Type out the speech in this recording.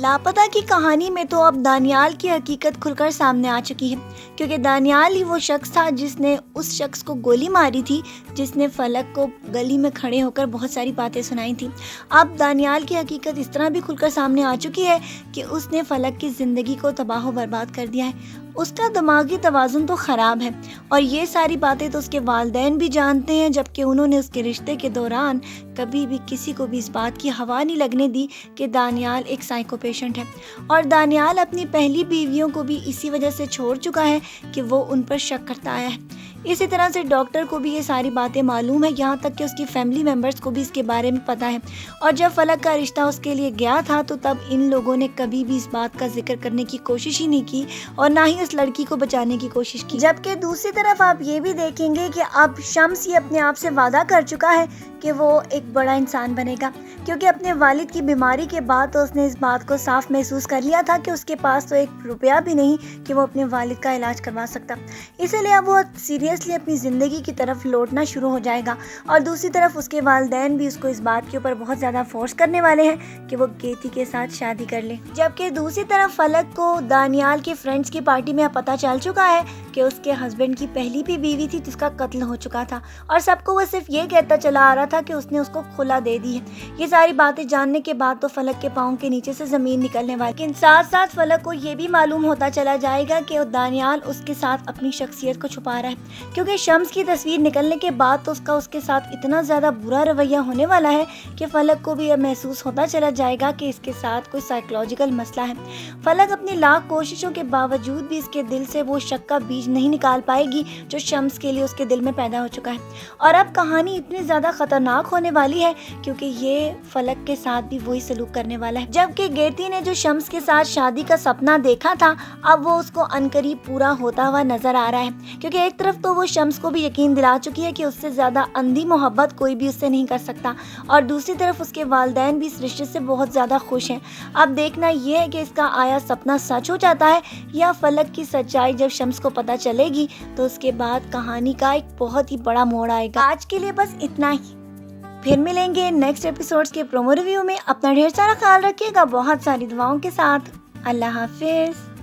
لاپتہ کی کہانی میں تو اب دانیال کی حقیقت کھل کر سامنے آ چکی ہے، کیونکہ دانیال ہی وہ شخص تھا جس نے اس شخص کو گولی ماری تھی، جس نے فلک کو گلی میں کھڑے ہو کر بہت ساری باتیں سنائی تھیں۔ اب دانیال کی حقیقت اس طرح بھی کھل کر سامنے آ چکی ہے کہ اس نے فلک کی زندگی کو تباہ و برباد کر دیا ہے۔ اس کا دماغی توازن تو خراب ہے، اور یہ ساری باتیں تو اس کے والدین بھی جانتے ہیں، جبکہ انہوں نے اس کے رشتے کے دوران کبھی بھی کسی کو بھی اس بات کی ہوا نہیں لگنے دی کہ دانیال ایک سائیکو پیشنٹ ہے۔ اور دانیال اپنی پہلی بیویوں کو بھی اسی وجہ سے چھوڑ چکا ہے کہ وہ ان پر شک کرتا آیا ہے۔ اسی طرح سے ڈاکٹر کو بھی یہ ساری باتیں معلوم ہے، یہاں تک کہ اس کی فیملی ممبرز کو بھی اس کے بارے میں پتہ ہے۔ اور جب فلک کا رشتہ اس کے لیے گیا تھا تو تب ان لوگوں نے کبھی بھی اس بات کا ذکر کرنے کی کوشش ہی نہیں کی، اور نہ ہی اس لڑکی کو بچانے کی کوشش کی۔ جبکہ دوسری طرف آپ یہ بھی دیکھیں گے کہ اب شمس یہ اپنے آپ سے وعدہ کر چکا ہے کہ وہ ایک بڑا انسان بنے گا، کیونکہ اپنے والد کی بیماری کے بعد تو اس نے اس بات کو صاف محسوس کر لیا تھا کہ اس کے پاس تو ایک روپیہ بھی نہیں کہ وہ اپنے والد کا علاج کروا سکتا۔ اسی لیے اب وہ سیریسلی اپنی زندگی کی طرف لوٹنا شروع ہو جائے گا، اور دوسری طرف اس کے والدین بھی اس کو اس بات کے اوپر بہت زیادہ فورس کرنے والے ہیں کہ وہ گیتی کے ساتھ شادی کر لے۔ جبکہ دوسری طرف فلک کو دانیال کے فرینڈز کی پارٹی میں پتہ چل چکا ہے کہ اس کے ہسبینڈ کی پہلی بھی بیوی تھی جس کا قتل ہو چکا تھا، اور سب کو وہ صرف یہ کہتا چلا آ رہا تھا کہ اس نے اس کو کھلا دے دی ہے۔ یہ ساری باتیں جاننے کے بعد تو فلک کے پاؤں کے نیچے سے زمین نکلنے والی، لیکن ساتھ ساتھ فلک کو یہ بھی معلوم ہوتا چلا جائے گا کہ دانیال اس کے ساتھ اپنی شخصیت کو چھپا رہا ہے، کیونکہ شمس کی تصویر نکلنے کے بعد تو اس کے ساتھ اتنا زیادہ برا رویہ ہونے والا ہے کہ فلک کو بھی محسوس ہوتا چلا جائے گا کہ اس کے ساتھ کوئی سائیکولوجیکل مسئلہ ہے۔ فلک اپنی لاکھ کوششوں کے باوجود بھی اس کے دل سے وہ شک کا بیج نہیں نکال پائے گی جو شمس کے لیے اس کے دل میں پیدا ہو چکا ہے۔ اور اب کہانی اتنی زیادہ خطرناک ہونے والی ہے کیونکہ یہ فلک کے ساتھ بھی وہی سلوک کرنے والا ہے۔ جبکہ گیتی نے جو شمس کے ساتھ شادی کا سپنا دیکھا تھا، اب وہ اس کو عنقریب پورا ہوتا ہوا نظر آ رہا ہے، کیونکہ ایک طرف تو وہ شمس کو بھی یقین دلا چکی ہے کہ اس سے زیادہ اندھی محبت کوئی بھی اس سے نہیں کر سکتا، اور دوسری طرف اس کے والدین بھی اس رشتے سے بہت زیادہ خوش ہیں۔ اب دیکھنا یہ ہے کہ اس کا آیا سپنا سچ ہو جاتا ہے یا فلک کی سچائی جب شمس کو پتہ چلے گی تو اس کے بعد کہانی کا ایک بہت ہی بڑا موڑ آئے گا۔ آج کے لیے بس اتنا ہی، پھر ملیں گے نیکسٹ ایپیسوڈز کے پرومو ریویو میں۔ اپنا ڈھیر سارا خیال رکھیے گا، بہت ساری دعاؤں کے ساتھ۔ اللہ حافظ۔